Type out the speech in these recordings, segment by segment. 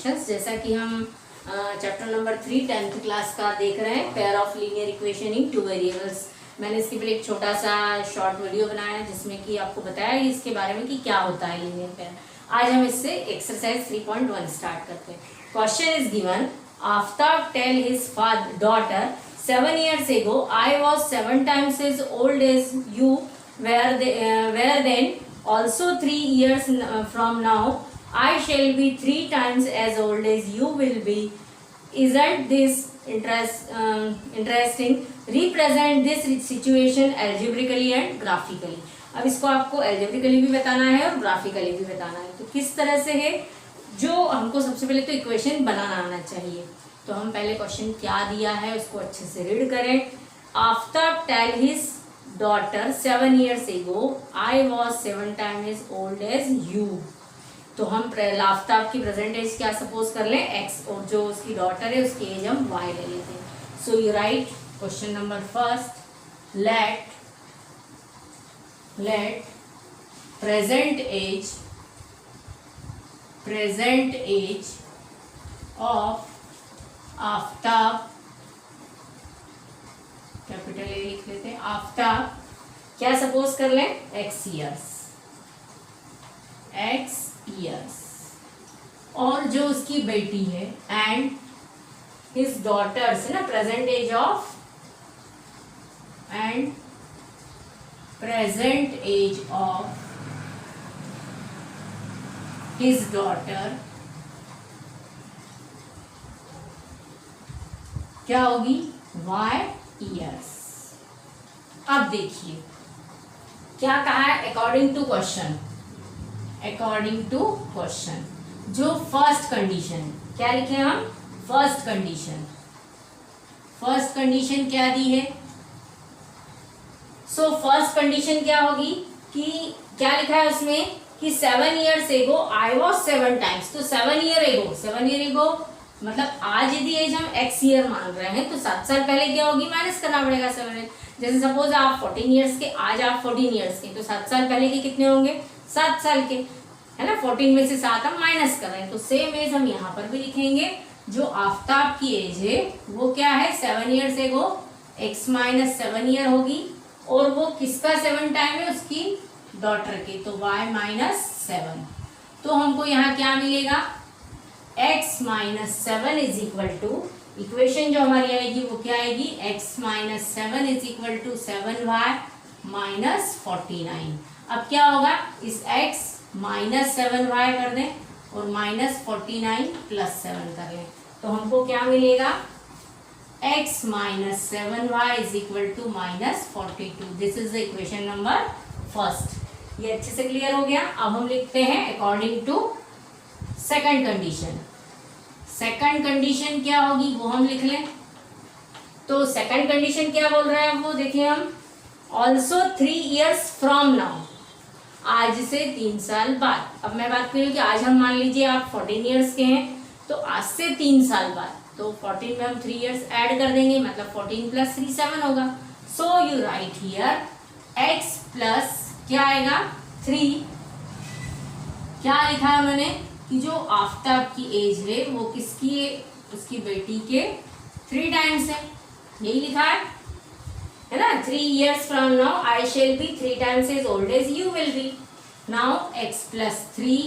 Questions. जैसा कि हम चैप्टर नंबर 3 10th क्लास का देख रहे हैं, pair of linear equation in two variables. मैंने इसके लिए एक छोटा सा शॉर्ट वीडियो बनाया है जिसमें कि आपको बताया इसके बारे में कि क्या होता है लीनियर पेयर। आज हम इससे एक्सरसाइज 3.1 स्टार्ट करते हैं। Question is given, Aftab tell his daughter 7 years ago I was 7 times as old as you were then, also 3 years from now I shall be 3 times as old as you will be. Isn't this interesting? Represent this situation algebraically and graphically. अब इसको आपको algebraically भी बताना है और graphically भी बताना है। तो किस तरह से है, जो हमको सबसे पहले तो इक्वेशन बनाना आना चाहिए। तो हम पहले क्वेश्चन क्या दिया है उसको अच्छे से रीड करें। Aftab tell his daughter 7 years ago I was 7 times as old as you। तो हम आफ्ताब की प्रेजेंट एज क्या सपोज कर लें x, और जो उसकी डॉटर है उसकी एज हम y ले लेते हैं। So you write question number first, let present age of Aftab, capital A लिख लेते हैं, आफ्ताब क्या सपोज कर लें x years, और जो उसकी बेटी है एंड हिज डॉटर्स है ना, present age of his daughter क्या होगी y years। अब देखिए क्या कहा है अकॉर्डिंग टू क्वेश्चन, जो फर्स्ट कंडीशन क्या लिखे हम, फर्स्ट कंडीशन क्या दी है। सो फर्स्ट कंडीशन क्या होगी कि क्या लिखा है उसमें कि 7 years ago I was 7 times। तो 7 year ago मतलब आज यदि एज हम x ईयर मान रहे हैं तो 7 साल पहले क्या होगी, माइनस करना पड़ेगा 7। जैसे सपोज आप 14 years के, आज आप 14 years के, तो 7 साल पहले के कितने होंगे, 7 साल के, है ना। 14 में से 7 हम माइनस कर रहे हैं, तो सेम एज हम यहाँ पर भी लिखेंगे। जो आफ्ताब की एज है वो क्या है, 7 years ago x minus 7 year होगी, और वो किसका 7 टाइम है, उसकी डॉटर की, तो y माइनस 7। तो हमको यहाँ क्या मिलेगा, x minus 7 is equal to, equation जो हमारी आएगी वो क्या आएगी, x minus 7 is equal to 7y minus 49। अब क्या होगा, इस x माइनस 7y कर दें और माइनस 49 प्लस 7 कर लें, तो हमको क्या मिलेगा, x minus 7y is equal to minus 42। This is the equation number first. ये अच्छे से क्लियर हो गया। अब हम लिखते हैं अकॉर्डिंग टू सेकंड कंडीशन क्या होगी वो हम लिख लें। तो सेकंड कंडीशन क्या बोल रहा है वो देखिए हम, ऑल्सो 3 years फ्रॉम नाउ, आज से 3 साल बाद। अब मैं बात करूँ कि आज हम मान लीजिए आप 14 years के हैं, तो आज से 3 साल बाद, तो 14 में हम 3 years ऐड कर देंगे, मतलब 14 प्लस 3 7 होगा। सो you write here x plus क्या आएगा 3, क्या लिखा है मैंने कि जो आफ्ताब की एज है वो किसकी है, उसकी बेटी के 3 टाइम्स है, यही लिखा है ना। 3 years from now I shall be 3 times as old as you will be। Now x plus 3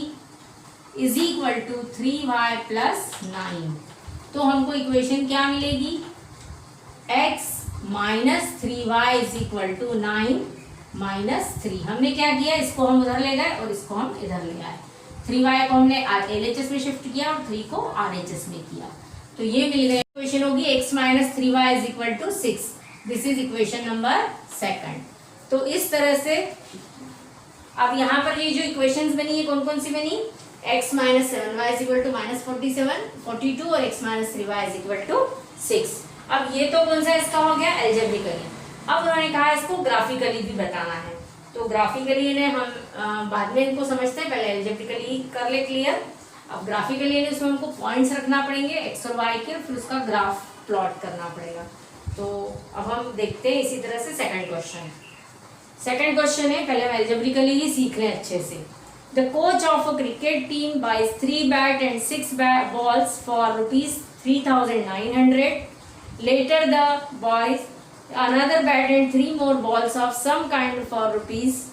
is equal to 3y plus 9। तो हमको इक्वेशन क्या मिलेगी, x minus 3y is equal to 9 minus 3। हमने क्या किया, इसको हम उधर ले गए और इसको हम इधर ले आए। 3y को हमने LHS में शिफ्ट किया और 3 को RHS में किया, तो ये मिल गया। इक्वेशन होगी x minus 3y is equal to 6। This is equation number second. तो इस तरह से अब यहाँ पर ये जो इक्वेशंस बनी है कौन कौन सी बनी, x minus 7y is equal to minus 42 और x minus 3y is equal to 6। अब ये तो कौन सा इसका हो गया, एल्जेब्रिकली। अब उन्होंने कहा इसको ग्राफिकली भी बताना है, तो ग्राफिकली ने हम बाद में इनको समझते हैं, पहले एल्जेब्रिकली कर ले क्लियर। अब ग्राफिकली उसमें हमको पॉइंट्स रखना पड़ेंगे x और y के, फिर उसका ग्राफ प्लॉट करना पड़ेगा। तो अब हम देखते हैं इसी तरह से सेकंड क्वेश्चन है, पहले हम एल्जेब्रिकली ही सीख लें अच्छे से। The coach of a cricket team buys 3 bat and 6 balls for rupees 3,900. Later the buys another bat and 3 more balls of some kind for rupees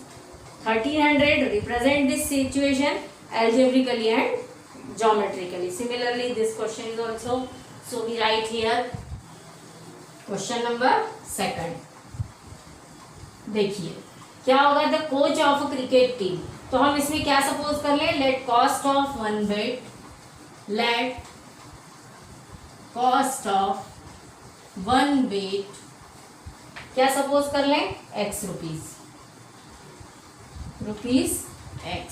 1,300. Represent this situation algebraically and geometrically. Similarly, this question is also, so we write here question number 2. देखिए क्या होगा, the coach of a cricket team, तो हम इसमें क्या suppose कर लें, let cost of 1 bat, let cost of 1 bat क्या सपोज कर लें, x रुपीज x,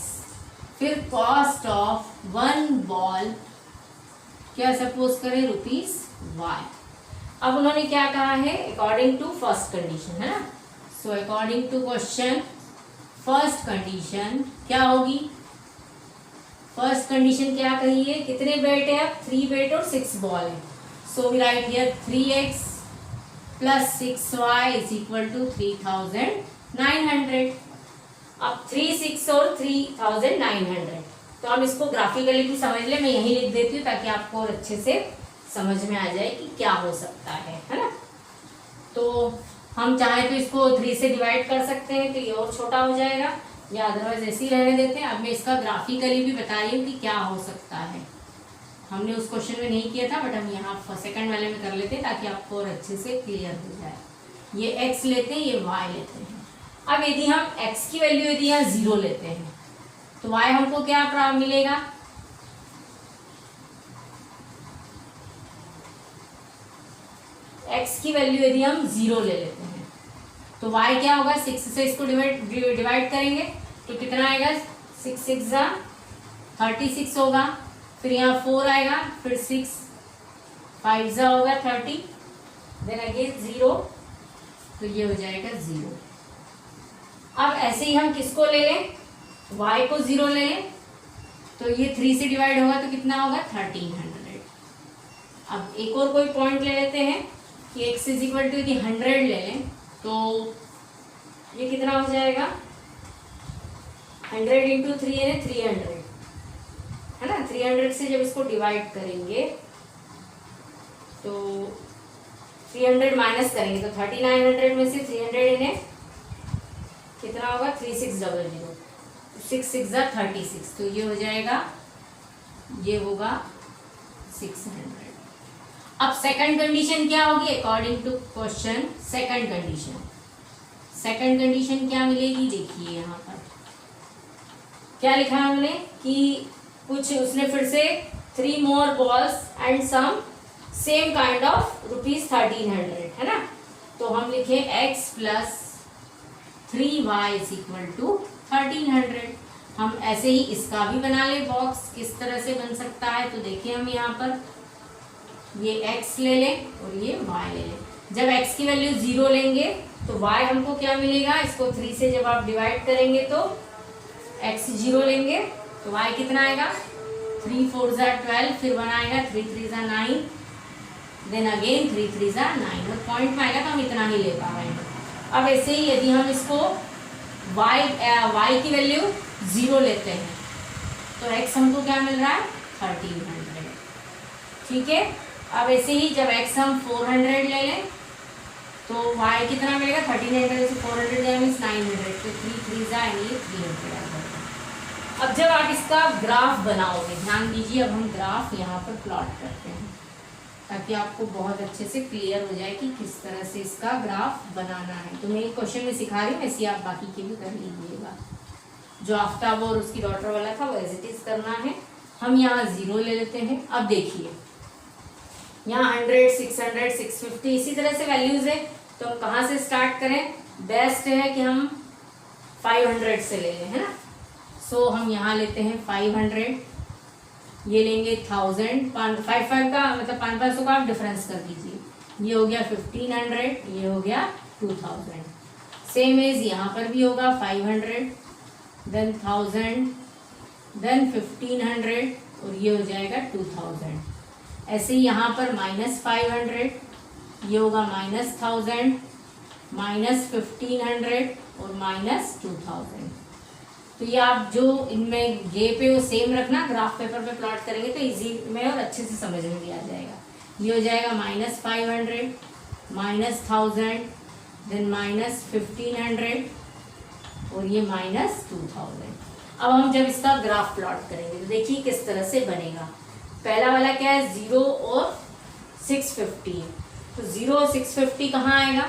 फिर कॉस्ट ऑफ 1 बॉल क्या सपोज करें, रुपीज y। अब उन्होंने क्या कहा है, अकॉर्डिंग टू फर्स्ट कंडीशन, है ना। So according to question first condition क्या होगी, फर्स्ट कंडीशन क्या कही है, कितने बेट है, अब 3 बेट और 6 बॉल है। So we write here 3x plus 6y is equal to 3,900। अब 3, 6 और 3,900, तो हम इसको ग्राफिकली भी समझ ले, मैं यही लिख देती हूँ ताकि आपको और अच्छे से समझ में आ जाए कि क्या हो सकता है ना। तो हम चाहे तो इसको 3 से डिवाइड कर सकते हैं तो ये और छोटा हो जाएगा, या अदरवाइज ऐसे ही रहने देते हैं। अब मैं इसका ग्राफिकली भी बता रही हूँ कि क्या हो सकता है, हमने उस क्वेश्चन में नहीं किया था बट हम यहाँ सेकंड वाले में कर लेते हैं ताकि आपको और अच्छे से क्लियर हो जाए। ये x लेते हैं, ये y लेते हैं। अब यदि हम x की वैल्यू यदि यहाँ 0 लेते हैं तो y हमको क्या मिलेगा, x की वैल्यू यदि हम 0 ले लेते हैं तो y क्या होगा, 6 से इसको डिवाइड करेंगे तो कितना आएगा, 6 6 36 होगा, फिर यहाँ 4 आएगा, फिर 6 5 होगा 30, देन अगेन 0, तो ये हो जाएगा 0। अब ऐसे ही हम किसको ले लें, y को 0 ले लें तो ये 3 से डिवाइड होगा तो कितना होगा, 1300। अब एक और कोई पॉइंट ले लेते हैं कि x इज इक्वल टू यदि 100 ले लें तो ये कितना हो जाएगा, 100 इंटू 3 है 300, है ना। 300 से जब इसको डिवाइड करेंगे तो 300 माइनस करेंगे तो 3900 में से 300 इन्हें कितना होगा, 3600, 6 6 36, तो ये हो जाएगा, ये होगा 600। अब सेकंड कंडीशन क्या होगी, according to question second condition क्या मिलेगी, देखिए यहाँ पर क्या लिखा है हमने कि कुछ उसने फिर से 3 more balls and some same kind of rupees 1300, है ना। तो हम लिखे x plus 3y is equal to 1300। हम ऐसे ही इसका भी बना ले बॉक्स, किस तरह से बन सकता है, तो देखिए हम यहाँ पर ये x ले लें और ये y ले लें। जब x की वैल्यू 0 लेंगे तो y हमको क्या मिलेगा, इसको 3 से जब आप डिवाइड करेंगे तो x 0 लेंगे तो y कितना आएगा, 3 4 12, फिर 1 आएगा, 3 3 9, देन अगेन 3 3 9, और पॉइंट में आएगा तो हम इतना ही ले पाएंगे। अब ऐसे ही यदि हम इसको y की वैल्यू 0 लेते हैं तो x हमको क्या मिल रहा है, 1300, ठीक है। अब ऐसे ही जब x हम 400 ले लें तो y कितना मिलेगा, 1300 से 400 गया मीन्स 900, तो 3 3 यानी 300 आ जाएगा। अब जब आप इसका ग्राफ बनाओगे, ध्यान दीजिए, अब हम ग्राफ यहाँ पर प्लॉट करते हैं ताकि आपको बहुत अच्छे से क्लियर हो जाए कि किस तरह से इसका ग्राफ बनाना है। तो मैं एक क्वेश्चन में सिखा रही हूँ, ऐसे आप बाकी के भी कर लीजिएगा। जो आफ्ताब और उसकी डॉटर वाला था वो एज इट इज करना है। हम यहाँ 0 ले लेते हैं। अब देखिए यहाँ 100 600 650 इसी तरह से वैल्यूज है, तो हम कहाँ से स्टार्ट करें, बेस्ट है कि हम 500 से ले लें, है ना। सो हम यहाँ लेते हैं 500, ये लेंगे 1000, 5 का मतलब 500 का आप डिफरेंस कर दीजिए, ये हो गया 1500, ये हो गया 2000। सेम एज यहाँ पर भी होगा 500, देन 1000, देन 1500 और ये हो जाएगा 2000। ऐसे ही यहाँ पर -500, ये होगा -1000, -1500 और -2000। तो ये आप जो इनमें गे पे वो सेम रखना, ग्राफ पेपर पे प्लॉट करेंगे तो इजी में और अच्छे से समझ में भी आ जाएगा। ये हो जाएगा -500, -1000, देन -1500 और ये -2000। अब हम जब इसका ग्राफ प्लॉट करेंगे तो देखिए किस तरह से बनेगा। पहला वाला क्या है, 0 और 650 है, तो 0 और 650 कहाँ आएगा,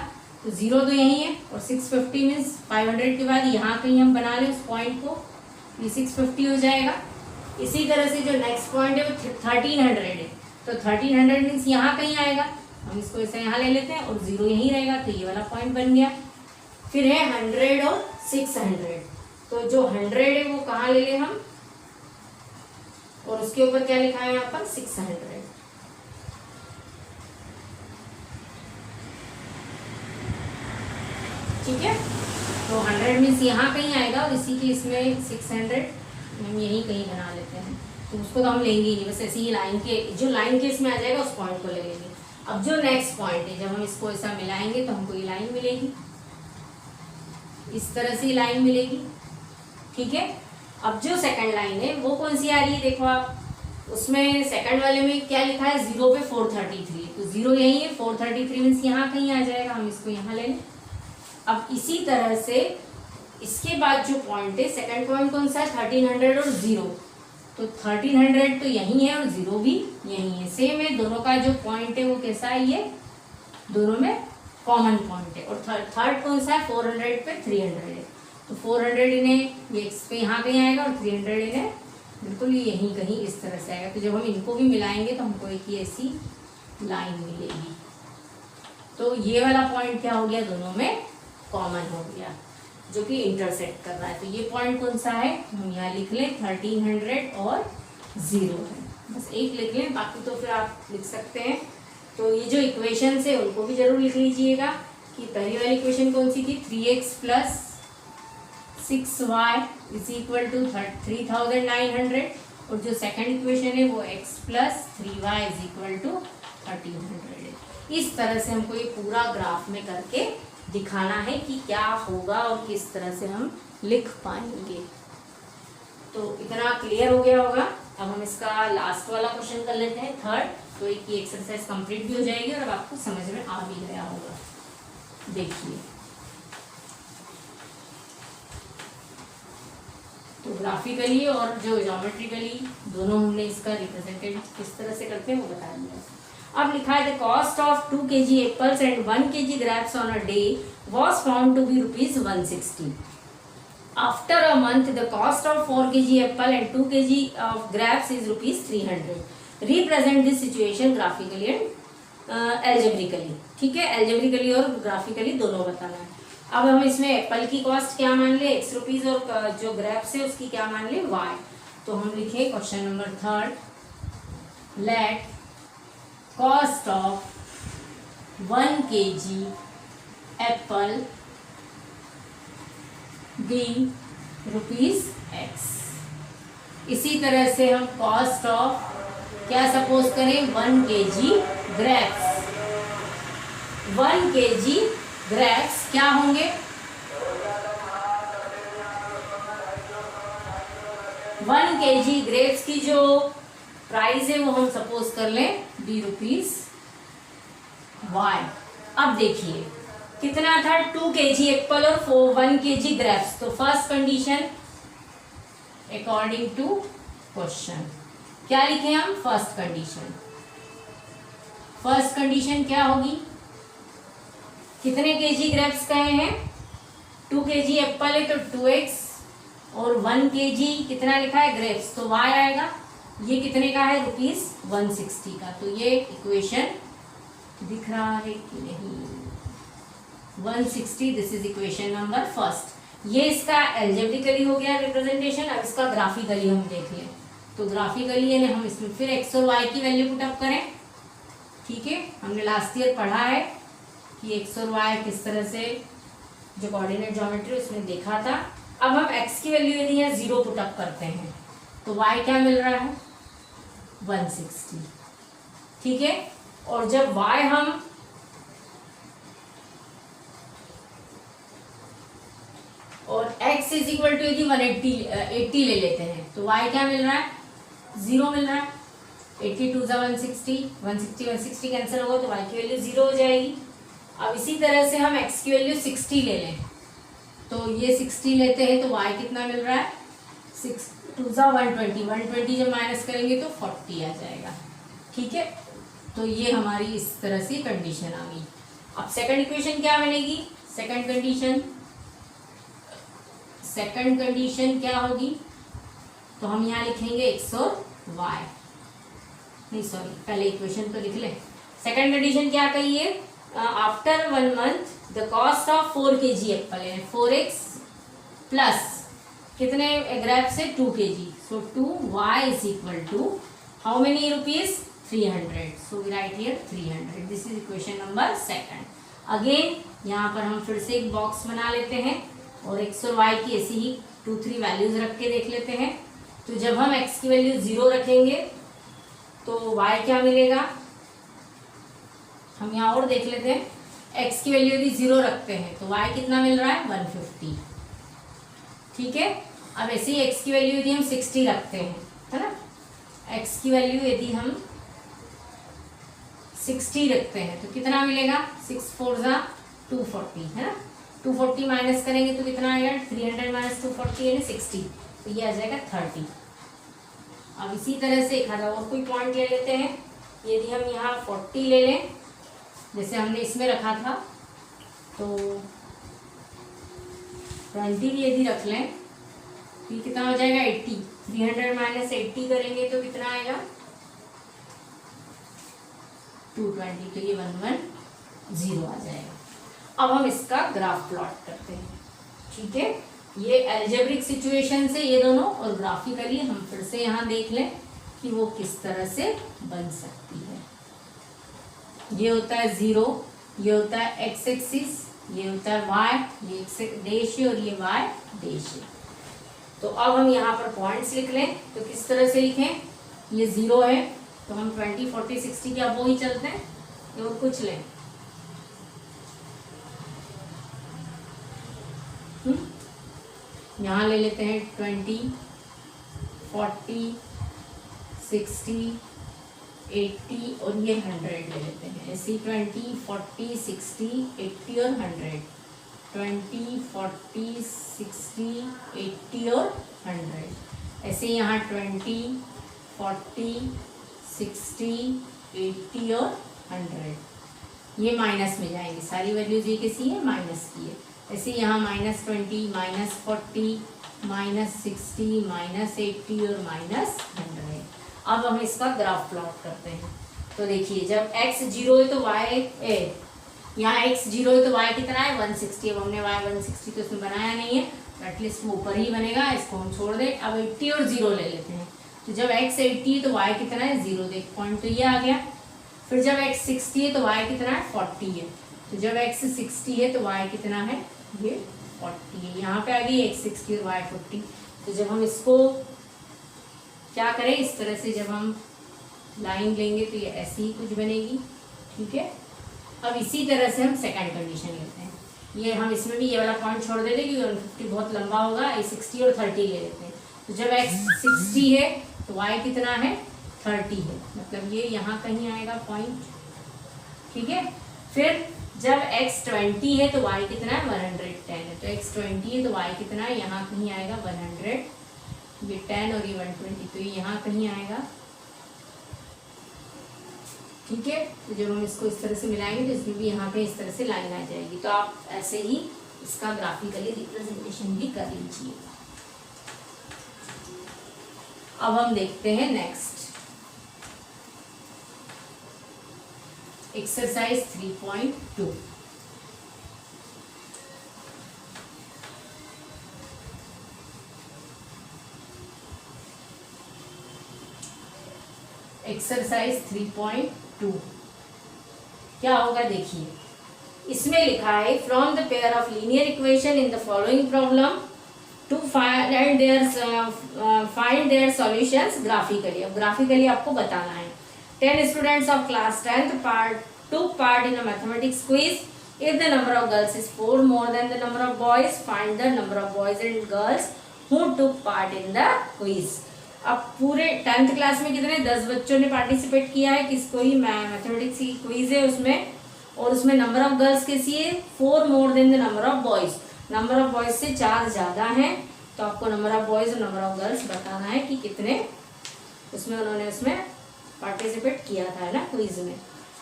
तो 0 तो यही है और 650 मीन्स 500 के बाद यहाँ कहीं हम बना लें उस पॉइंट को, ये 650 हो जाएगा। इसी तरह से जो नेक्स्ट पॉइंट है वो 1300 है, तो 1300 मीन्स यहाँ कहीं आएगा, हम इसको ऐसे यहाँ ले लेते हैं और 0 यहीं रहेगा, तो ये वाला पॉइंट बन गया। फिर है 100 और 600, तो जो 100 है वो कहाँ ले लें हम, और उसके ऊपर क्या लिखा है यहाँ पर 600। ठीक है, तो 100 मीन्स यहाँ कहीं आएगा और इसी के इसमें 600 हम यहीं कहीं बना लेते हैं, तो उसको तो हम लेंगे ही नहीं, बस ऐसे ही लाइन के जो लाइन के इसमें आ जाएगा उस पॉइंट को ले लेंगे। अब जो नेक्स्ट पॉइंट है, जब हम इसको ऐसा मिलाएंगे तो हमको ये लाइन मिलेगी, इस तरह से लाइन मिलेगी। ठीक है, अब जो सेकंड लाइन है वो कौन सी आ रही है, देखो आप उसमें सेकंड वाले में क्या लिखा है, 0 पे 433, तो 0 यही है, 433 मीन्स यहाँ कहीं आ जाएगा, हम इसको यहाँ ले लें। अब इसी तरह से इसके बाद जो पॉइंट है, सेकंड पॉइंट कौन सा है, 1300 और 0, तो 1300 तो यही है और 0 भी यही है, सेम है, दोनों का जो पॉइंट है वो कैसा है, ये दोनों में कॉमन पॉइंट है। और थर्ड कौन सा है, 400 पे 300 है, तो 400 इन्हें ये पे यहाँ कहीं आएगा और 300 इन्हें बिल्कुल यहीं कहीं इस तरह से आएगा। तो जब हम इनको भी मिलाएंगे तो हमको एक ही ऐसी लाइन मिलेगी, तो ये वाला पॉइंट क्या हो गया, दोनों में कॉमन हो गया, जो कि इंटरसेक्ट कर रहा है। तो ये पॉइंट कौन सा है, हम यहाँ लिख लें 1300 और 0 है, बस एक लिख लें, बाकी तो फिर आप लिख सकते हैं। तो ये जो इक्वेशन है उनको भी जरूर लिख लीजिएगा कि पहली वाली इक्वेशन कौन सी थी, 3x + 6y = 3900, और जो सेकंड इक्वेशन है वो x + 3y = 1300 है। इस तरह से हमको ये पूरा ग्राफ में करके दिखाना है कि क्या होगा और किस तरह से हम लिख पाएंगे। तो इतना क्लियर हो गया होगा। अब हम इसका लास्ट वाला क्वेश्चन कर लेते हैं, थर्ड, तो एक ही एक्सरसाइज कंप्लीट भी हो जाएगी और अब आपको समझ में आ भी गया होगा। देखिए, तो ग्राफिकली और जो ज्योमेट्रिकली दोनों हमने इसका रिप्रेजेंटेड किस तरह से करते हैं वो बता दिया। अब लिखा है the cost of 2 kg apples and 1 kg grapes on a day was found to be ₹160. After a month, the cost of 4 kg apple and 2 kg of grapes is ₹300. Represent this situation graphically and algebraically. ठीक है, algebraically और graphically दोनों बताना है। अब हम इसमें Apple की कॉस्ट क्या मान ले, ₹X, और जो ग्रेप्स है उसकी क्या मान ले, Y। तो हम लिखे question number 3, let cost of 1 kg apple be ₹X। इसी तरह से हम कॉस्ट ऑफ क्या सपोज करें, 1 kg ग्रेप्स, 1 kg ग्रेप्स क्या होंगे, 1 kg ग्रेप्स की जो प्राइस है वो हम सपोज कर लें ₹Y। अब देखिए कितना था, 2 kg एप्पल और 1 kg ग्रेप्स। तो first condition according to question क्या लिखे हम, फर्स्ट कंडीशन क्या होगी, कितने kg ग्रेप्स कहे हैं, 2 kg एप्पल है तो 2x, और 1 kg कितना लिखा है ग्रेप्स, तो y आएगा। ये कितने का है, ₹160 का। तो ये इक्वेशन दिख रहा है कि नहीं, 160, this is equation number first. ये इसका एल्जेब्रिकली हो गया रिप्रेजेंटेशन। अब इसका ग्राफिकली हम देख लें, तो ग्राफिकली यानी हम इसमें फिर x और y की वैल्यू पुट अप करें। ठीक है, हमने लास्ट ईयर पढ़ा है कि x और y किस तरह से जो कोऑर्डिनेट ज्योमेट्री उसमें देखा था। अब हम x की वैल्यू यदि यहाँ 0 पुट अप करते हैं तो y क्या मिल रहा है, 160। ठीक है, और जब y हम और x इज इक्वल टू यदि 180 ले लेते हैं तो y क्या मिल रहा है, 0 मिल रहा है। 82 सा 160, 160 कैंसिल होगा तो y की वैल्यू 0 हो जाएगी। अब इसी तरह से हम x की वैल्यू 60 ले लें तो ये 60 लेते हैं तो y कितना मिल रहा है, 6 2 सा 120, 120 जब माइनस करेंगे तो 40 आ जाएगा। ठीक है, तो ये हमारी इस तरह से कंडीशन आ गई। अब सेकंड इक्वेशन क्या बनेगी, सेकंड कंडीशन क्या होगी, तो हम यहाँ लिखेंगे x और y, नहीं सॉरी पहले इक्वेशन तो लिख लें। सेकंड कंडीशन क्या कही है, after 1 month the cost of 4 kg apple है 4x प्लस कितने ग्रेप से 2 kg, so 2y is equal to how many rupees 300, so we write here 300। This is equation number second. Again यहाँ पर हम फिर से एक बॉक्स बना लेते हैं और x और y की ऐसी ही 2 3 वैल्यूज रख के देख लेते हैं। तो जब हम x की वैल्यू 0 रखेंगे तो y क्या मिलेगा, हम यहाँ और देख लेते हैं। x की वैल्यू यदि 0 रखते हैं तो y कितना मिल रहा है 150। ठीक है, अब ऐसे ही x की वैल्यू यदि हम 60 रखते हैं, है ना, x की वैल्यू यदि हम 60 रखते हैं तो कितना मिलेगा, 6 4 ज़ा 240, है ना, 240 माइनस करेंगे तो कितना आएगा, 300 माइनस 240 यानी 60, तो ये आ जाएगा 30। अब इसी तरह से एक आधा और कोई पॉइंट ले लेते हैं। यदि हम यहाँ 40 ले लें जैसे हमने इसमें रखा था तो 20 भी यदि रख लें तो ये कितना हो जाएगा 80, 300 माइनस 80 करेंगे तो कितना आएगा 220, तो ये 110 आ जाएगा। अब हम इसका ग्राफ प्लॉट करते हैं। ठीक है, ये एल्जेब्रिक सिचुएशन से ये दोनों और ग्राफिकली हम फिर से यहाँ देख लें कि वो किस तरह से बन सकती है। ये होता है 0, ये होता है x एक्सिस, ये होता है y, ये x डैश है और ये y डैश है। तो अब हम यहाँ पर पॉइंट्स लिख लें तो किस तरह से लिखें, ये 0 है तो हम 20 40 60 के अब ही चलते हैं और कुछ लें। यहाँ ले लेते हैं 20 40 60 80 और ये 100 ले लेते हैं। ऐसे 20 40 60 80 और 100, 20 40 60 80 और 100। ऐसे यहाँ 20 40 60 80 और 100, ये माइनस में जाएंगे, सारी वैल्यूज ये किसी है माइनस की है। ऐसे यहाँ -20 -40 -60 -80 और -100। अब हम इसका ग्राफ प्लॉट करते हैं। तो देखिए जब x 0 है तो y यहाँ x 0 है तो y कितना है 160। अब हमने y 160 तो इसमें बनाया नहीं है तो एटलीस्ट वो ऊपर ही बनेगा, इसको हम छोड़ दें। अब 80 और 0 ले लेते हैं तो जब x 80 है तो y कितना है 0, देख पॉइंट तो ये आ गया। फिर जब x 60 है तो y कितना है 40 है, तो जब x 60 है तो y कितना है ये 40 है। यहाँ पे आ गई x 60 और y 40। तो जब हम इसको क्या करें, इस तरह से जब हम लाइन लेंगे तो ये ऐसी ही कुछ बनेगी। ठीक है, अब इसी तरह से हम सेकंड कंडीशन लेते हैं। ये हम इसमें भी ये वाला पॉइंट छोड़ देते हैं क्योंकि 150 बहुत लंबा होगा, ये 60 और 30 ले लेते हैं। तो जब x 60 है तो y कितना है 30 है, मतलब ये यहाँ कहीं आएगा पॉइंट। ठीक है, फिर जब x 20 है तो y कितना है 110 है, तो x 20 है तो y कितना है यहाँ कहीं आएगा 100, ये 10 और ये 120 तो ये यहाँ कहीं आएगा। ठीक है, तो जब हम इसको इस तरह से मिलाएंगे तो इसमें भी यहाँ पे इस तरह से लाइन आ जाएगी। तो आप ऐसे ही इसका ग्राफिकली रिप्रेजेंटेशन भी कर लीजिए। अब हम देखते हैं नेक्स्ट एक्सरसाइज 3.2। एक्सरसाइज 3.2 क्या होगा देखिए, इसमें लिखा है from the pair of linear equation in the following problem to find their solutions graphically. अब ग्राफिकली आपको बताना है। 10 students of class 10th took part in a mathematics quiz If the number of girls is 4 more than the number of boys, find the number of boys and girls who took part in the quiz. अब पूरे 10th class में कितने 10 बच्चों ने participate किया है, किसको ही mathematics की क्विज है उसमें, और उसमें नंबर ऑफ गर्ल्स कैसी है 4 more than the number of boys, number of boys से 4 ज्यादा है, तो आपको नंबर ऑफ बॉयज और नंबर ऑफ गर्ल्स बताना है कि कितने उसमें उन्होंने उसमें पार्टिसिपेट किया था ना क्विज में।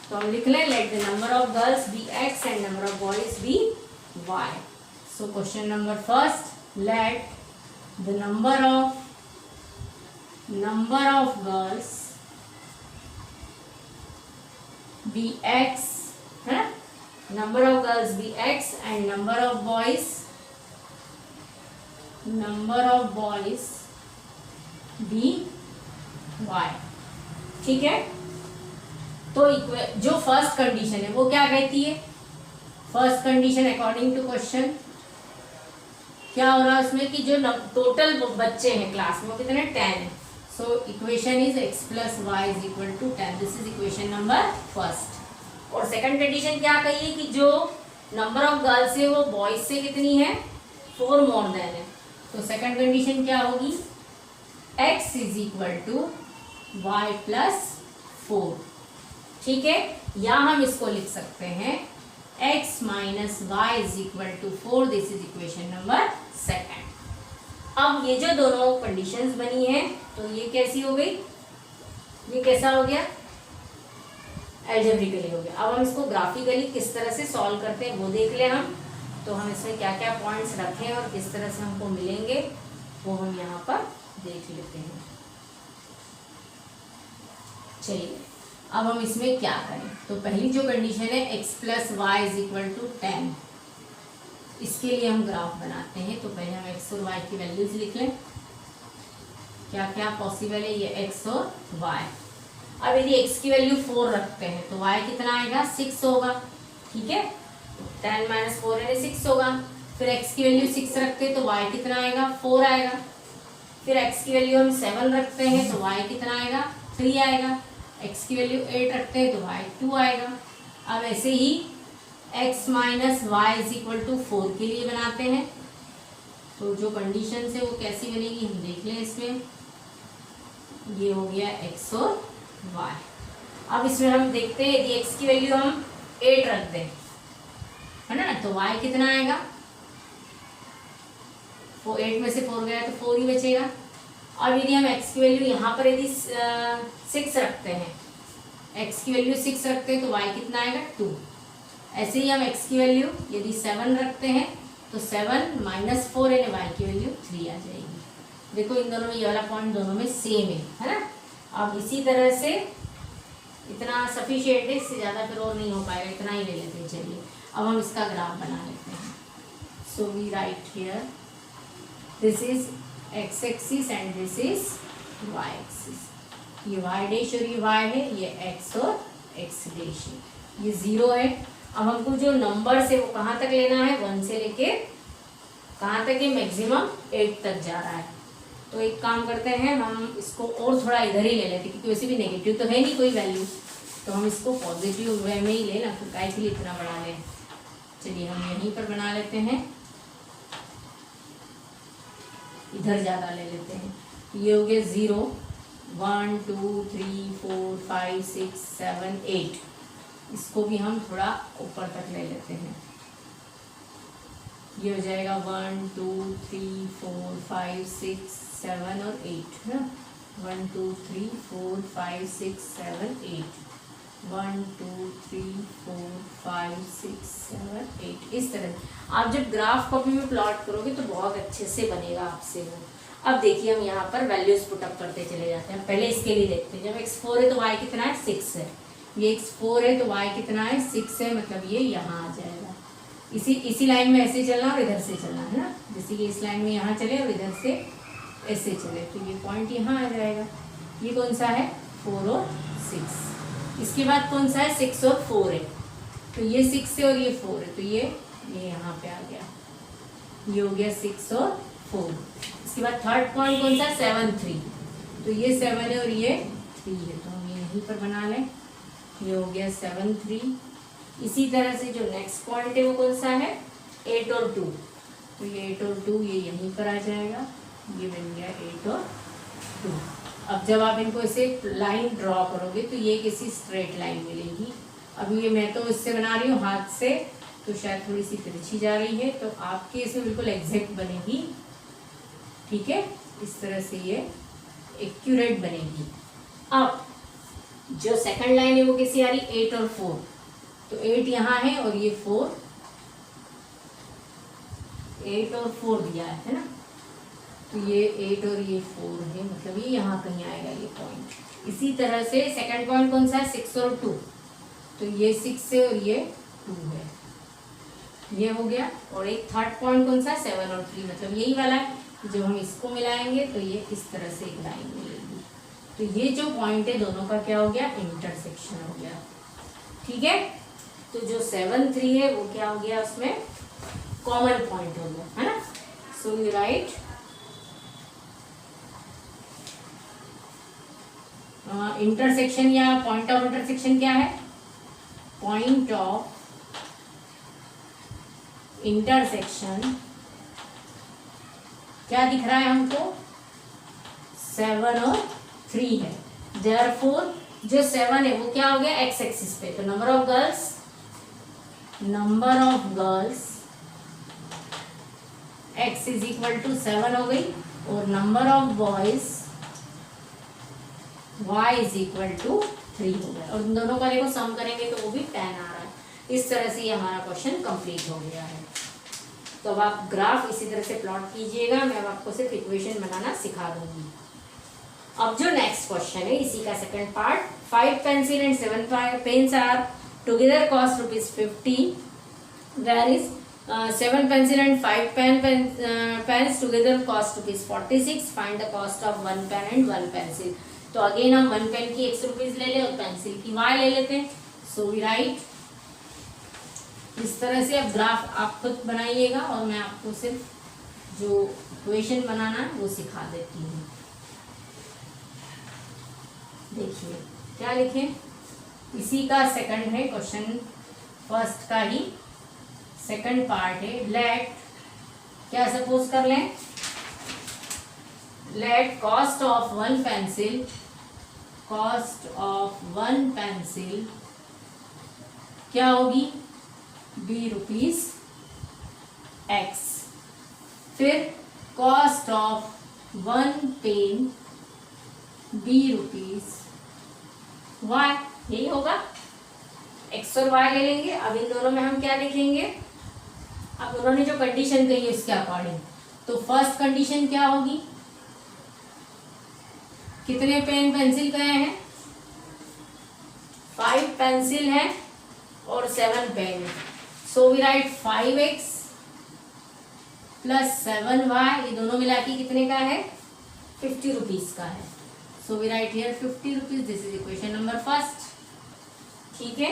तो हम लिख लें let the number of girls be x and number of boys be y। So question number first, let the number of girls be x, है ना, number of girls be x and number of boys be y। ठीक है, तो जो first condition है वो क्या कहती है, first condition according to question क्या हो रहा है उसमें कि जो टोटल बच्चे हैं क्लास में वो कितने 10 है। So equation is x plus y is equal to 10, this is equation number first. और सेकंड कंडीशन क्या कही है कि जो नंबर ऑफ गर्ल्स है वो बॉयज से कितनी है 4 मोर देन है। तो सेकंड कंडीशन क्या होगी, x is equal to y plus 4। ठीक है, या हम इसको लिख सकते हैं x minus y is equal to 4, this is equation number second. अब ये जो दोनों कंडीशंस बनी है तो ये कैसी हो गई, ये कैसा हो गया, एल्जेब्रिकली हो गया। अब हम इसको ग्राफिकली किस तरह से सॉल्व करते हैं वो देख लें हम। तो हम इसमें क्या क्या पॉइंट्स रखें और किस तरह से हमको मिलेंगे वो हम यहाँ पर देख लेते हैं। चलिए अब हम इसमें क्या करें, तो पहली जो कंडीशन है x plus y is equal to 10, इसके लिए हम ग्राफ बनाते हैं। तो पहले हम x और y की वैल्यूज लिख लें, क्या क्या पॉसिबल है, ये x और y। अब यदि x की वैल्यू 4 रखते हैं तो y कितना आएगा 6 होगा। ठीक है, 10 माइनस 4 यानी 6 होगा। फिर x की वैल्यू 6 रखते हैं तो y कितना आएगा 4 आएगा। फिर x की वैल्यू हम 7 रखते हैं तो y कितना आएगा 3 आएगा। x की वैल्यू 8 रखते हैं तो y 2 आएगा। अब ऐसे ही x minus y is equal to 4 के लिए बनाते हैं। तो जो कंडीशन है वो कैसी बनेगी हम देख लें। इसमें ये हो गया x और y। अब इसमें हम देखते हैं यदि x की वैल्यू हम 8 रख दें, है ना, तो y कितना आएगा, 8 में से 4 गया तो 4 ही बचेगा। अब यदि हम x की वैल्यू यहाँ पर यदि 6 रखते हैं, x की वैल्यू 6 रखते हैं तो y कितना आएगा 2। ऐसे ही हम x की वैल्यू यदि 7 रखते हैं तो 7 माइनस 4 यानी y की वैल्यू 3 आ जाएगी। देखो इन दोनों में ये वाला पॉइंट दोनों में सेम है ना। अब इसी तरह से इतना सफिशिएंट है, इससे ज़्यादा फिर और नहीं हो पाएगा, इतना ही ले लेते हैं। चलिए अब हम इसका ग्राफ बना लेते हैं। So we write here this is x axis and this is y axis. ये y डैश और ये y है, ये x और x डैश है, ये 0 है। अब हमको जो नंबर से वो कहाँ तक लेना है, 1 से लेके कहाँ तक, ये मैक्सिमम 8 तक जा रहा है। तो एक काम करते हैं, हम इसको और थोड़ा इधर ही ले लेते हैं क्योंकि वैसे भी नेगेटिव तो है नहीं कोई वैल्यू, तो हम इसको पॉजिटिव वे में ही ले ना, तो काय के लिए इतना बना लें। चलिए हम यहीं पर बना लेते हैं, इधर ज़्यादा ले लेते हैं। ये हो गया 0 1 2 3 4 5 6 7 8। इसको भी हम थोड़ा ऊपर तक ले लेते हैं। ये हो जाएगा 1 2 3 4 5 6 7 और 8 है ना। 1 2 3 4 5 6 7 8 1 2 3 4 5 6 7 8। इस तरह आप जब ग्राफ कॉपी में प्लॉट करोगे तो बहुत अच्छे से बनेगा आपसे वो। अब देखिए हम यहाँ पर वैल्यूज पुटअप करते चले जाते हैं। पहले इसके लिए देखते हैं, जब x4 है तो y कितना है 6 है, ये x4 है तो y कितना है 6 है, मतलब ये यहाँ आ जाएगा। इसी लाइन में ऐसे चलना और इधर से चलना है ना, जैसे कि इस लाइन में यहाँ चले और इधर से ऐसे चले तो ये पॉइंट यहाँ आ जाएगा। ये कौन सा है 4 और 6। इसके बाद कौन सा है 6 और 4 है, तो ये 6 है और ये 4 है, तो ये यहाँ पे आ गया, ये हो गया 6 और 4। इसके बाद थर्ड पॉइंट कौन सा 7 3, तो ये 7 है और ये 3 है, तो हम ये यहीं पर बना लें। ये हो गया 7 3 इसी तरह से जो नेक्स्ट पॉइंट है वो कौन सा है, 8 और 2, तो ये 8 और 2 ये यहीं पर आ जाएगा, ये बन गया 8 और 2। अब जब आप इनको ऐसे लाइन ड्रॉ करोगे तो ये किसी स्ट्रेट लाइन मिलेगी। अब ये मैं तो इससे बना रही हूँ हाथ से, तो शायद थोड़ी सी तिरछी जा रही है, तो आपके इसमें बिल्कुल एग्जैक्ट बनेगी, ठीक है, इस तरह से ये एक्यूरेट बनेगी। अब जो सेकंड लाइन है वो कैसी आ रही, 8 और 4, तो 8 यहाँ है और ये 4, 8 और 4 दिया है ना, तो ये 8 और ये 4 है, मतलब ये यहाँ कहीं आएगा ये पॉइंट। इसी तरह से सेकंड पॉइंट कौन सा है, 6 और 2, तो ये 6 है और ये 2 है, ये हो गया। और एक थर्ड पॉइंट कौन सा, 7 और 3, मतलब यही वाला है। जब हम इसको मिलाएंगे तो ये इस तरह से एक लाइन मिलेगी। तो ये जो पॉइंट है दोनों का क्या हो गया, इंटरसेक्शन हो गया, ठीक है। तो जो 7, 3 है वो क्या हो गया, उसमें कॉमन पॉइंट हो गया, है ना। सो वी राइट इंटरसेक्शन या पॉइंट ऑफ इंटरसेक्शन क्या है, पॉइंट ऑफ इंटरसेक्शन क्या दिख रहा है हमको, 7 और 3 है। देयरफॉर जो 7 है वो क्या हो गया, एक्स एक्सिस पे, तो number of girls x is equal to 7 हो गई, और number of boys y is equal to 3 हो गया। और इन दोनों का देखो सम करेंगे तो वो भी 10 आ रहा है। इस तरह से ये हमारा क्वेश्चन कंप्लीट हो गया है। तो अब आप ग्राफ इसी तरह से प्लॉट कीजिएगा, मैं अब आपको सिर्फ इक्वेशन बनाना सिखा दूंगी। अब जो नेक्स्ट क्वेश्चन है इसी का second part, 5 pencil and 7 pens are together cost ₹50, where is 7 pencil and 5 pens together cost ₹46. Find the cost of 1 pen and 1 pencil. तो अगेन हम 1 पेन की ₹X ले लें और पेंसिल की Y ले लेते हैं। सो वी राइट इस तरह से। अब ग्राफ आप खुद बनाइएगा और मैं आपको सिर्फ जो इक्वेशन बनाना है वो सिखा देती हूँ। देखिए क्या लिखें, इसी का सेकंड है क्वेश्चन, फर्स्ट का ही सेकंड पार्ट है। लेट क्या सपोज कर लें, let cost of one pencil क्या होगी, ₹B X। फिर cost of 1 pen ₹B Y, यही होगा। X और Y ले लेंगे। अब इन दोनों में हम क्या लिखेंगे, अब उन्होंने जो कंडीशन कही है इसके अकॉर्डिंग, तो फर्स्ट कंडीशन क्या होगी, कितने पेन पेंसिल गए हैं, 5 पेंसिल है और 7 पेन है। So we right 5x plus 7y, ये दोनों मिला के कितने का है, ₹50 का है। So we write here ₹50। This is equation number first, ठीक है।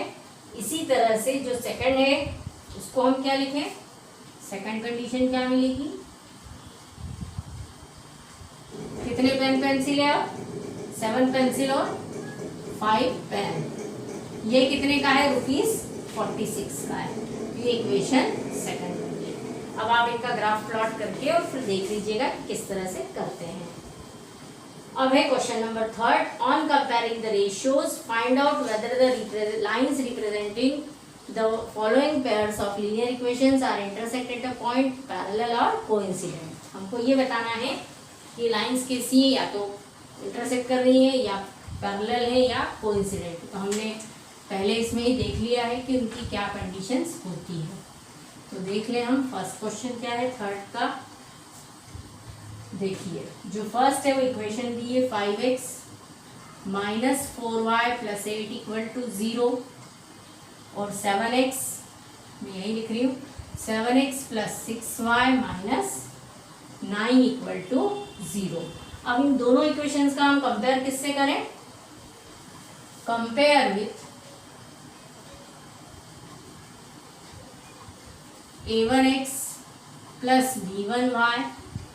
इसी तरह से जो सेकंड है उसको हम क्या लिखें, सेकंड कंडीशन क्या मिलेगी, कितने पेन पेंसिल है, 7 पेंसिल और 5 पेन, ये कितने का है, ₹46 का है। ये इक्वेशन सेकंड बनी। अब आप इनका ग्राफ प्लॉट करके और फिर देख लीजिएगा किस तरह से करते हैं। अब है question number third, on comparing the ratios find out whether the lines representing the following pairs of linear equations are intersect at a point parallel or coincident। हमको ये बताना है कि लाइंस कैसी है, या तो इंटरसेक्ट कर रही है या पैरेलल है या कोइंसिडेंट। तो हमने पहले इसमें ही देख लिया है कि उनकी क्या कंडीशंस होती है। तो देख लें हम फर्स्ट क्वेश्चन क्या है थर्ड का। देखिए जो फर्स्ट है वो इक्वेशन दी है 5x minus 4y plus 8 equal to 0 और 7x, मैं यही लिख रही हूँ, 7x plus 6y minus 9 equal to 0। अब इन दोनों इक्वेशंस का हम कंपेयर किससे करें, compare with a1x plus b1y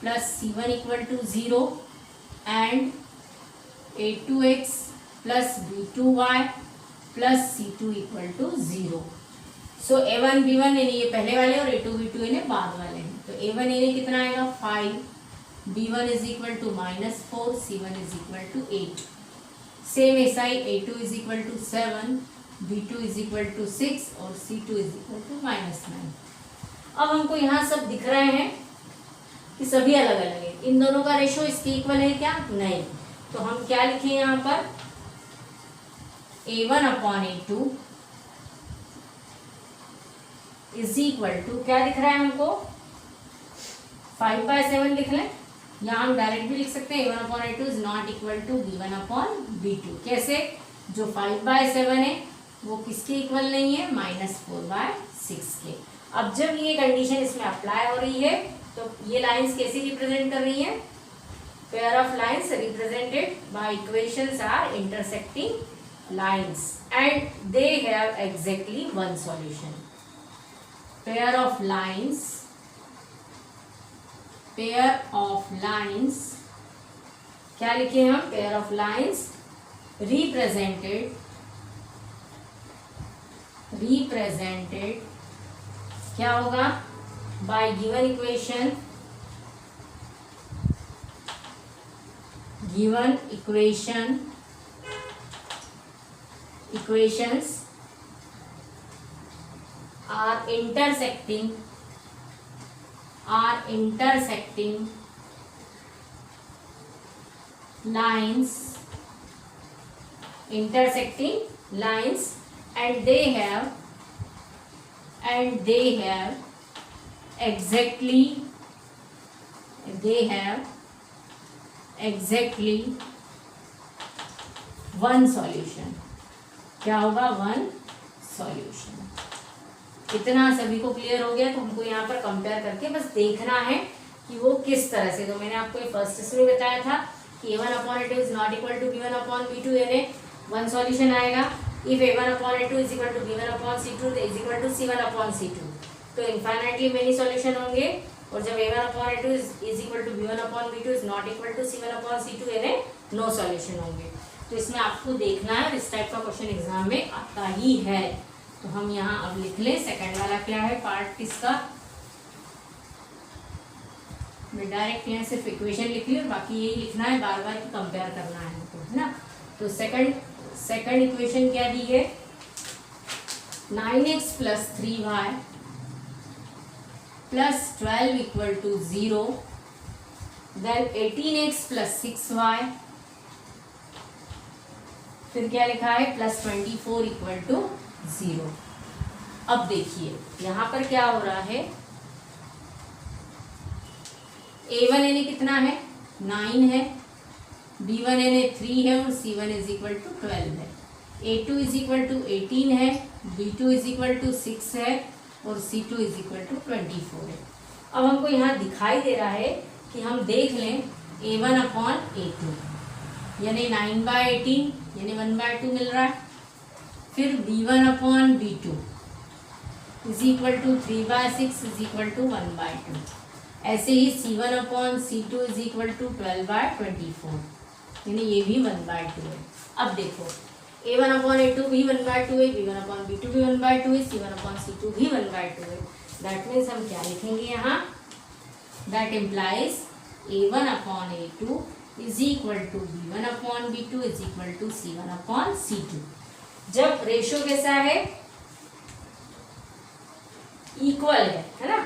plus c1 equal to 0 and a2x plus b2y plus c2 equal to 0। सो a1 b1 यानी ये पहले वाले और a2 b2 यानी बाद वाले हैं। तो a1 यानी कितना आएगा 5, b1 is equal to -4, c1 is equal to 8। Same ऐसा ही a2 is equal to 7, b2 is equal to 6 और c2 इज इक्वल टू -9। अब हमको यहाँ सब दिख रहे हैं कि सभी अलग अलग है। इन दोनों का रेशो इसके इक्वल है क्या? नहीं। तो हम क्या लिखें यहाँ पर a1 upon a2 is equal to क्या दिख रहा है हमको 5/7 लिख लें, या हम डायरेक्ट भी लिख सकते हैं a1 upon a2 is not equal to b1 upon b2। कैसे? जो 5/7 है वो किसके इक्वल नहीं है? -4/6 के। अब जब ये कंडीशन इसमें अप्लाई हो रही है तो ये लाइंस कैसे रिप्रेजेंट कर रही है? Pair of lines represented by equations are intersecting lines and they have exactly one solution. Pair of lines क्या लिखे हम? पेयर ऑफ लाइंस रिप्रेजेंटेड क्या होगा? By given equations are intersecting lines and they have exactly one solution. क्या होगा? One solution. इतना सभी को क्लियर हो गया? तो हमको यहाँ पर कंपेयर करके बस देखना है कि वो किस तरह से। तो मैंने आपको ये फर्स्ट में बताया था कि a1 upon a2 is not equal to b1 upon b2 यानी वन सॉल्यूशन आएगा। If a1 upon a2 is equal to b1 upon c2 is equal to c1 upon c2, तो इनफाइनाइटली मेनी सॉल्यूशन होंगे। और जब a1 upon a2 is equal to b1 upon b2 is not equal to c1 upon c2 यानी no solution होंगे। तो इसमें आपको देखना है, इस टाइप का क्वेश्चन एग्जाम में आता ही है। तो हम यहाँ अब लिख लें सेकंड वाला क्या है पार्ट इसका। मैं डायरेक्ट यहाँ सिर्फ इक्वेशन लिख ली और बाकी यही लिखना है, बार बार कंपेयर करना है हमको, है ना। तो सेकंड इक्वेशन क्या दी है? 9x plus 3y plus 12 equal to 0, then 18x plus 6y, फिर क्या लिखा है? Plus 24 equal to 0। अब देखिए यहाँ पर क्या हो रहा है, a1 यानी कितना है? 9 है, b1 यानी 3 है और c1 इज इक्वल टू 12 है, a2 इज इक्वल टू 18 है, b2 इज इक्वल टू 6 है और c2 इज इक्वल टू 24 है। अब हमको यहाँ दिखाई दे रहा है कि हम देख लें a1 अपॉन a2 यानी 9/18 यानी 1/2 मिल रहा है। फिर b1 upon b2 is equal to 3/6 is equal to 1/2। ऐसे ही c1 upon c2 is equal to 12/24 यानी ये भी 1/2 है। अब देखो a1 अपॉन a2 भी 1/2 है, b1 अपॉन b2 भी 1/2 है, c1 अपॉन c2 भी 1/2 है। दैट मीन्स हम क्या लिखेंगे यहाँ? That implies a1 upon a2 is equal to b1 upon b2 is equal to c1 upon c2। जब रेशो कैसा है? इक्वल है ना।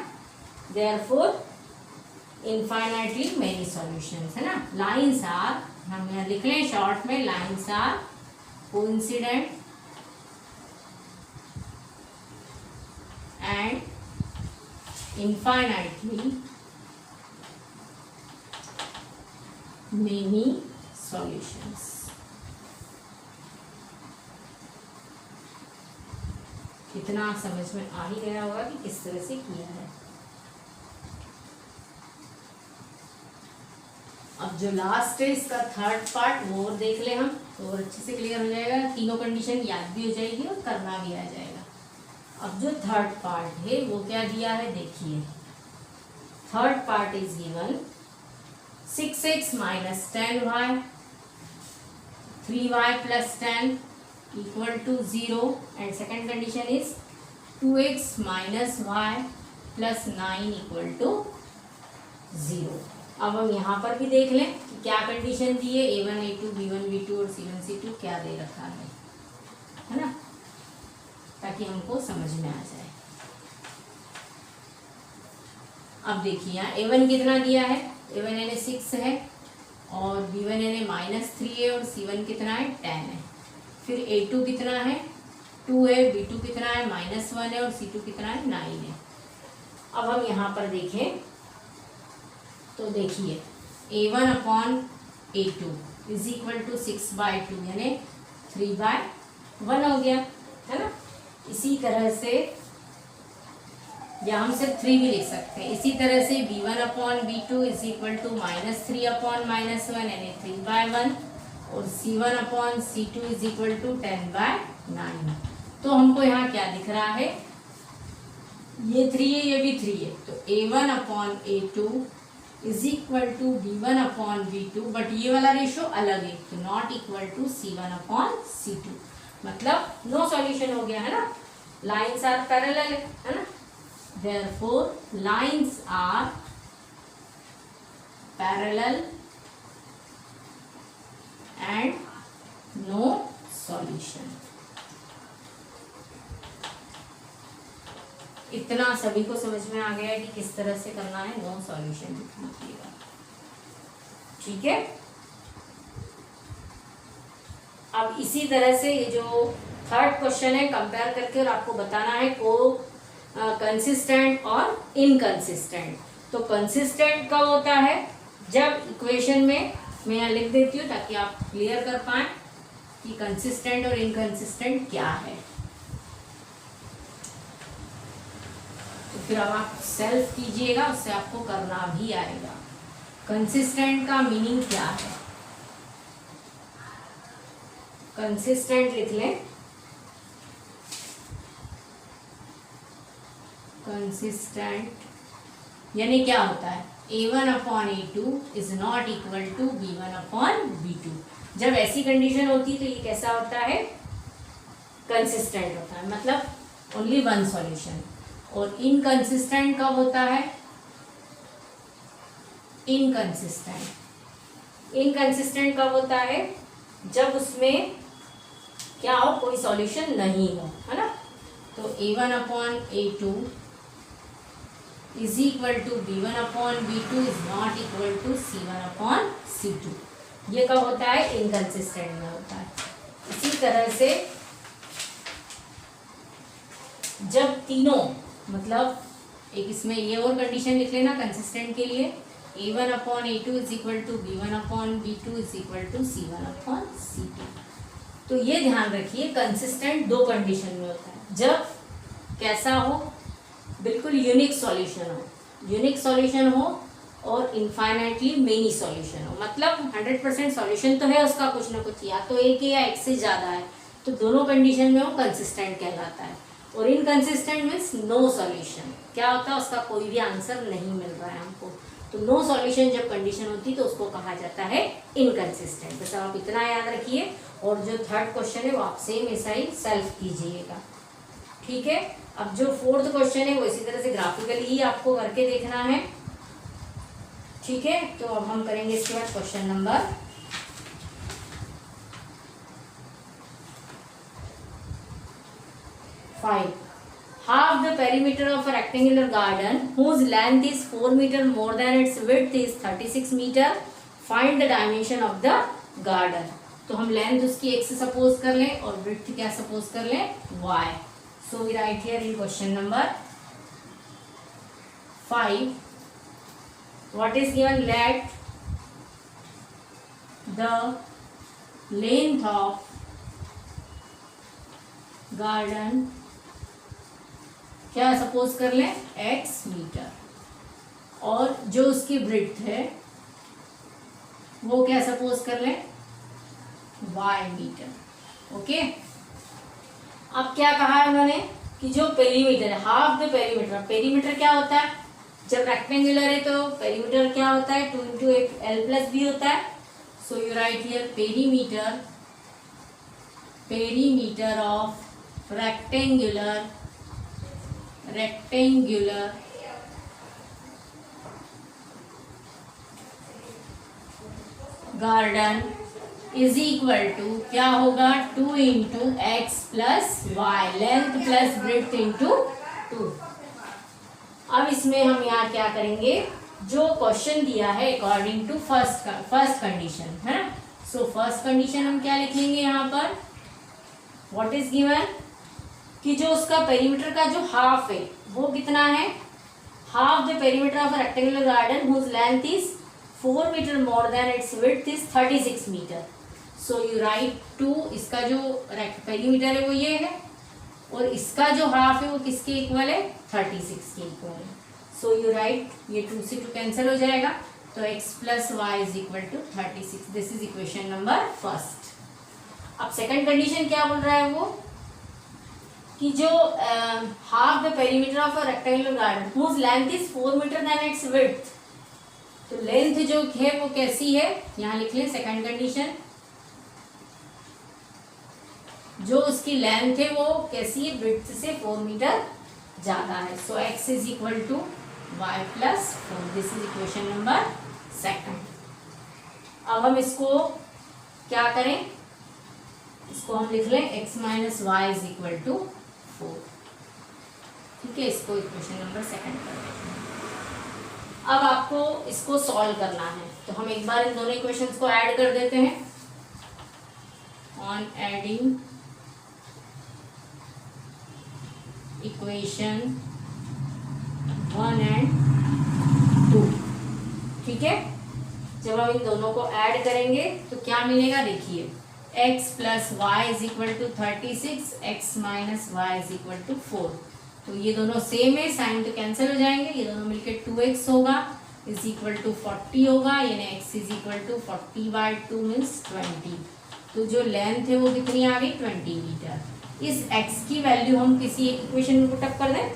देयरफॉर इनफाइनाइटली मेनी सॉल्यूशंस, है ना। लाइंस आर, हम यहाँ लिख लें शॉर्ट में, lines are coincident and infinitely many solutions. इतना समझ में आ ही गया होगा कि किस तरह से किया है। अब जो लास्ट है इसका थर्ड पार्ट वो और देख ले हम, तो और अच्छे से क्लियर हो जाएगा, तीनों कंडीशन याद भी हो जाएगी और करना भी आ जाएगा। अब जो थर्ड पार्ट है वो क्या दिया है देखिए। Third part is given 6x minus 10y 3y plus 10 equal to 0 and second condition is 2x minus y plus 9 equal to 0। अब हम यहाँ पर भी देख लें कि क्या कंडीशन दी है, a1 a2 b1 b2 और c1 c2 क्या दे रखा है ना, ताकि हमको समझ में आ जाए। अब देखिए यहाँ a1 कितना दिया है, a1 यानी 6 है और b1 यानी -3 है और c1 कितना है 10 है। फिर a2 कितना है 2 है, b2 कितना है -1 है और c2 कितना है 9 है। अब हम यहाँ पर देखें तो देखिए a1 upon a2 is equal to 6/2 यानी 3/1 हो गया है ना। इसी तरह से या हम सिर्फ 3 भी लिख सकते हैं। इसी तरह से b1 upon b2 is equal to -3 upon -1 यानी 3/1 और c1 upon c2 is equal to 10/9। तो हमको यहाँ क्या दिख रहा है, ये 3 है ये भी 3 है, तो a1 upon a2 is equal to b1 upon b2, but ये वाला रेशो अलग है तो not equal to c1 upon c2, मतलब नो सॉल्यूशन हो गया है ना। लाइन्स आर पैरेलल है ना, therefore lines are parallel and no solution. इतना सभी को समझ में आ गया है कि किस तरह से करना है, नो सॉल्यूशन लिख लीजिएगा, ठीक है। अब इसी तरह से ये जो थर्ड क्वेश्चन है कंपेयर करके और आपको बताना है को कंसिस्टेंट और इनकंसिस्टेंट। तो कंसिस्टेंट कब होता है, जब इक्वेशन में मैं यहाँ लिख देती हूँ ताकि आप क्लियर कर पाए कि कंसिस्टेंट और इनकंसिस्टेंट क्या है। तो फिर अब आप सेल्फ कीजिएगा, उससे आपको करना भी आएगा। कंसिस्टेंट का मीनिंग क्या है, कंसिस्टेंट लिख लें, कंसिस्टेंट यानी क्या होता है, a1 upon a2 is not equal to b1 upon b2। जब ऐसी कंडीशन होती है तो ये कैसा होता है, कंसिस्टेंट होता है, मतलब ओनली वन सॉल्यूशन। और इनकंसिस्टेंट कब होता है, इनकंसिस्टेंट कब होता है, जब उसमें क्या हो, कोई सॉल्यूशन नहीं हो, है ना। तो a1 upon a2 is equal to b1 upon b2 is not equal to c1 upon c2। ये कब होता है, इनकंसिस्टेंट में होता है। इसी तरह से जब तीनों, मतलब एक इसमें ये और कंडीशन लिख लेना कंसिस्टेंट के लिए, a1 upon a2 is equal to b1 upon b2 is equal to c1 upon c2। तो ये ध्यान रखिए कंसिस्टेंट दो कंडीशन में होता है, जब कैसा हो, बिल्कुल यूनिक सॉल्यूशन हो, यूनिक सॉल्यूशन हो और इनफाइनाइटली मेनी सॉल्यूशन हो, मतलब 100% सॉल्यूशन तो है उसका कुछ ना कुछ, या तो एक है या एक से ज़्यादा है, तो दोनों कंडीशन में वो कंसिस्टेंट कहलाता है। और इनकंसिस्टेंट मीन्स नो सॉल्यूशन, क्या होता है, उसका कोई भी आंसर नहीं मिल रहा है हमको। तो नो सॉल्यूशन जब कंडीशन होती है तो उसको कहा जाता है इनकंसिस्टेंट। बस आप इतना याद रखिए। और जो थर्ड क्वेश्चन है वो आप सेम ऐसा ही सेल्फ कीजिएगा, ठीक है। अब जो फोर्थ क्वेश्चन है वो इसी तरह से ग्राफिकली ही आपको करके देखना है, ठीक है। तो अब हम करेंगे इसके बाद question number 5। Half the perimeter of a rectangular garden whose length is 4 meter more than its width is 36 meter. Find the dimension of the garden. तो हम लेंथ उसकी x सपोज कर लें और width क्या सपोज कर लें, y. So we write here in question number 5. What is given? Let the length of garden क्या सपोज कर लें, x मीटर, और जो उसकी ब्रेड्थ है वो क्या सपोज कर लें, y मीटर। ओके। अब क्या कहा है उन्होंने कि जो पेरीमीटर है, हाफ द पेरीमीटर। पेरीमीटर क्या होता है, जब रेक्टेंगुलर है तो पेरीमीटर क्या होता है, 2 इंटू एल प्लस बी होता है। So you write here perimeter of rectangular rectangular garden is equal to क्या होगा 2 into x plus y, length plus breadth into 2। अब इसमें हम यहाँ क्या करेंगे, जो क्वेश्चन दिया है अकॉर्डिंग टू फर्स्ट कंडीशन है ना, सो फर्स्ट कंडीशन हम क्या लिखेंगे यहाँ पर, व्हाट इज गिवन कि जो उसका पेरीमीटर का जो हाफ है वो कितना है, half the perimeter of rectangular garden whose length is 4 metre more than its width is 36 metre. So you write 2, इसका जो पेरीमीटर है वो ये है और इसका जो हाफ है वो किसके इक्वल है, 36 के इक्वल है। सो यू राइट, ये 2 से 2 कैंसिल हो जाएगा, तो x plus y is equal to 36। This is equation number first. अब सेकंड कंडीशन क्या बोल रहा है वो कि जो half the perimeter of a rectangular garden whose length is 4 metre than its width, तो लेंथ जो है वो कैसी है, यहाँ लिख लें सेकंड कंडीशन, जो उसकी लेंथ है वो कैसी है, विड्थ से 4 मीटर ज्यादा है। So x is equal to y plus 4। This is equation number second. अब हम इसको क्या करें, इसको हम लिख लें x minus y is equal to 4। ठीक है, इसको इक्वेशन नंबर सेकंड कर देते हैं। अब आपको इसको सॉल्व करना है, तो हम एक बार इन दोनों इक्वेशंस को ऐड कर देते हैं। ऑन एडिंग इक्वेशन 1 and 2, ठीक है, जब हम इन दोनों को ऐड करेंगे तो क्या मिलेगा, देखिए x plus y is equal to 36, x minus y is equal to 4। तो ये दोनों सेम है, साइन तो कैंसिल हो जाएंगे, ये दोनों मिलकर 2x होगा इज इक्वल टू 40 होगा, यानी x is equal to 40/2 means 20। तो जो लेंथ है वो कितनी आ गई, 20 मीटर। इस x की वैल्यू हम किसी एक इक्वेशन में पुट अप कर दें,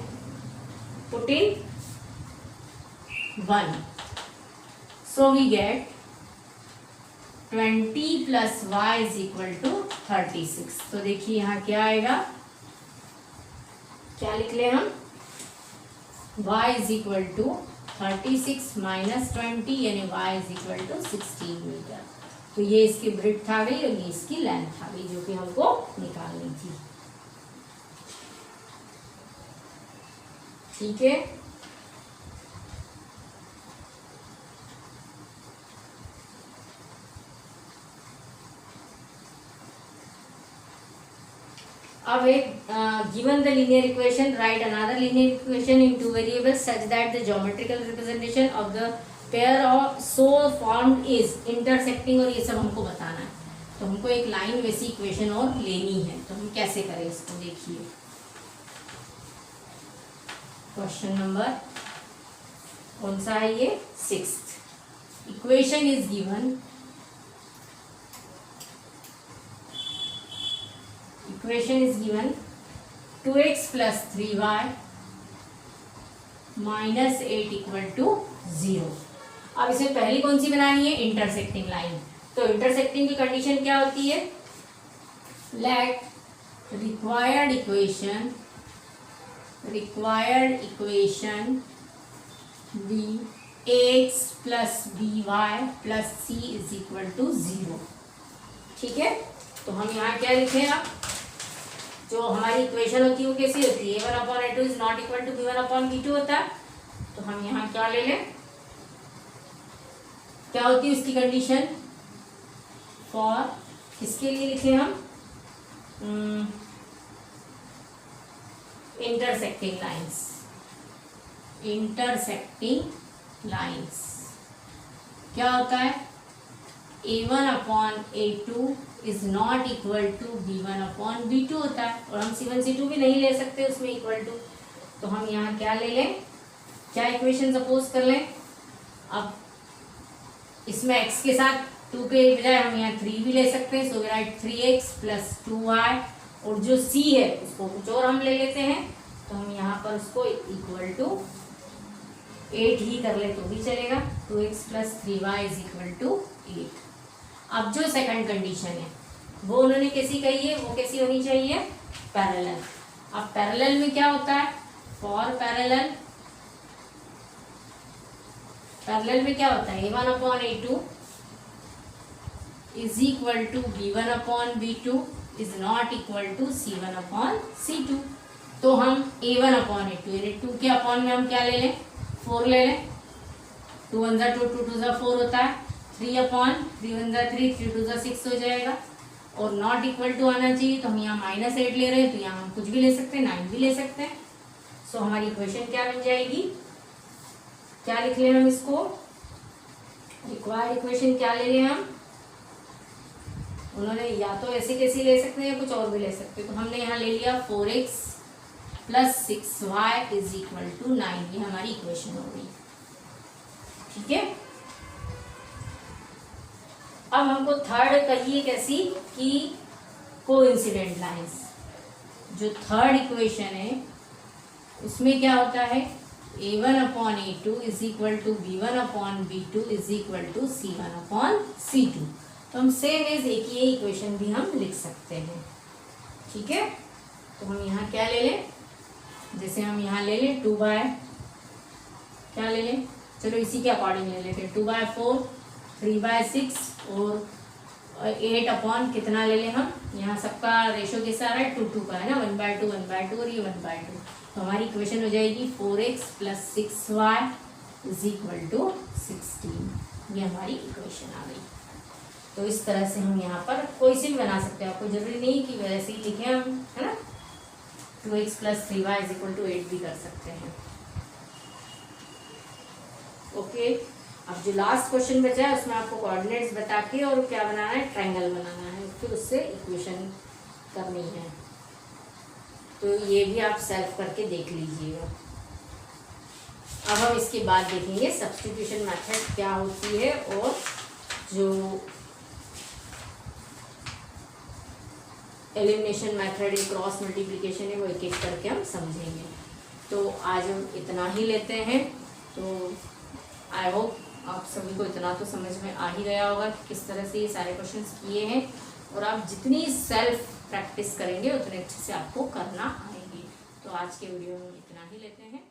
put in 1, so we get 20 plus y is equal to 36। तो देखिए यहाँ क्या आएगा, क्या लिख ले हम, y is equal to 36 minus 20, यानी y is equal to 16 metre. तो ये इसकी ब्रेड्थ आ गई और ये इसकी लेंथ आ गई, जो कि हमको निकालनी थी। ठीक है, अब एक given the linear equation, write another linear equation in two variables such that the geometrical representation of the pair of so formed is intersecting, और ये सब हमको बताना है। तो हमको एक लाइन वैसी इक्वेशन और लेनी है, तो हम कैसे करें इसको, देखिए क्वेश्चन नंबर कौन सा है ये, 6th equation is given, equation is given 2x plus 3y minus 8 equal to 0। अब इसमें पहली कौन सी बनानी है, इंटरसेक्टिंग लाइन। तो इंटरसेक्टिंग की कंडीशन क्या होती है, let required equation be x plus by plus c is equal to 0। ठीक है, तो हम यहाँ क्या लिखेगा, जो हमारी इक्वेशन होती है वो कैसी होती है, a1/a2 is not equal to b1/b2 होता है। तो हम यहाँ क्या ले लें, क्या होती है उसकी कंडीशन, फॉर किसके लिए लिखे हम, इंटरसेक्टिंग लाइंस क्या होता है, a1/a2 is not equal to b1/b2 होता है, और हम c1 c2 भी नहीं ले सकते उसमें इक्वल टू। तो हम यहाँ क्या ले लें, क्या इक्वेशन सपोज कर लें, अब इसमें x के साथ 2 के बजाय हम यहाँ 3 भी ले सकते हैं, so we right 3x plus 2y, और जो c है उसको कुछ और हम ले लेते हैं, तो हम यहाँ पर उसको इक्वल टू 8 ही कर ले तो भी चलेगा, 2x plus 3y is equal to 8। अब जो सेकंड कंडीशन है वो उन्होंने कैसी कही है, वो कैसी होनी चाहिए, पैरेलल। अब पैरेलल में क्या होता है, फॉर पैरेलल, पैरेलल में क्या होता है A1 upon A2 is equal to B1 upon B2 is not equal to C1 upon C2। तो हम A1 अपॉन A2 यानी 2 के अपॉन में हम क्या ले लें 4 ले लें, 2 1 2 2 2 4 होता है, 3 अपॉन 3 1 3 3 2 6 हो जाएगा, और नॉट इक्वल टू आना चाहिए तो हम यहाँ -8 ले रहे हैं, तो यहाँ हम कुछ भी ले सकते हैं 9 भी ले सकते हैं। सो हमारी इक्वेशन क्या बन जाएगी, क्या लिख लें हम इसको, रिक्वायर्ड इक्वेशन क्या ले लें हम, उन्होंने या तो ऐसे कैसे ले सकते हैं या कुछ और भी ले सकते हैं, तो हमने यहाँ ले लिया 4x + 6y is equal to 9, ये हमारी इक्वेशन हो गई। ठीक है, अब हमको थर्ड कहिए कैसी कि कोइंसिडेंट लाइंस, जो थर्ड इक्वेशन है उसमें क्या होता है A1 upon A2 is equal to B1 upon B2 is equal to C1 upon C2। तो हम सेम एज एक ही इक्वेशन भी हम लिख सकते हैं। ठीक है, तो हम यहाँ क्या ले लें, जैसे हम यहाँ ले लें 2 बाय क्या ले लें, चलो इसी के अकॉर्डिंग ले लेते हैं 2/4 3/6 और 8 अपॉन कितना ले लें हम, यहाँ सबका रेशो कैसा आ रहा है 2 2 का है ना, 1/2 1/2 और ये 1/2, तो हमारी इक्वेशन हो जाएगी 4x + 6y is equal to 16। ये हमारी इक्वेशन आ गई। तो इस तरह से हम यहाँ पर कोई सी भी बना सकते हैं, आपको जरूरी नहीं कि वैसे ही लिखें हम, है ना, 2x + 3y is equal to 8 भी कर सकते हैं। ओके, अब जो लास्ट क्वेश्चन बचा है उसमें आपको कोऑर्डिनेट्स बता के और क्या बनाना है, ट्रायंगल बनाना है, फिर उससे इक्वेशन करनी है। तो ये भी आप सेल्फ करके देख लीजिएगा। अब हम इसके बाद देखेंगे सब्स्टिट्यूशन मेथड क्या होती है और जो एलिमिनेशन मेथड है, क्रॉस मल्टीप्लिकेशन है, वो एक एक करके हम समझेंगे। तो आज हम इतना ही लेते हैं। तो आई होप आप सभी को इतना तो समझ में आ ही गया होगा कि किस तरह से ये सारे क्वेश्चंस किए हैं, और आप जितनी सेल्फ प्रैक्टिस करेंगे उतने अच्छे से आपको करना आएंगे। तो आज के वीडियो में इतना ही लेते हैं।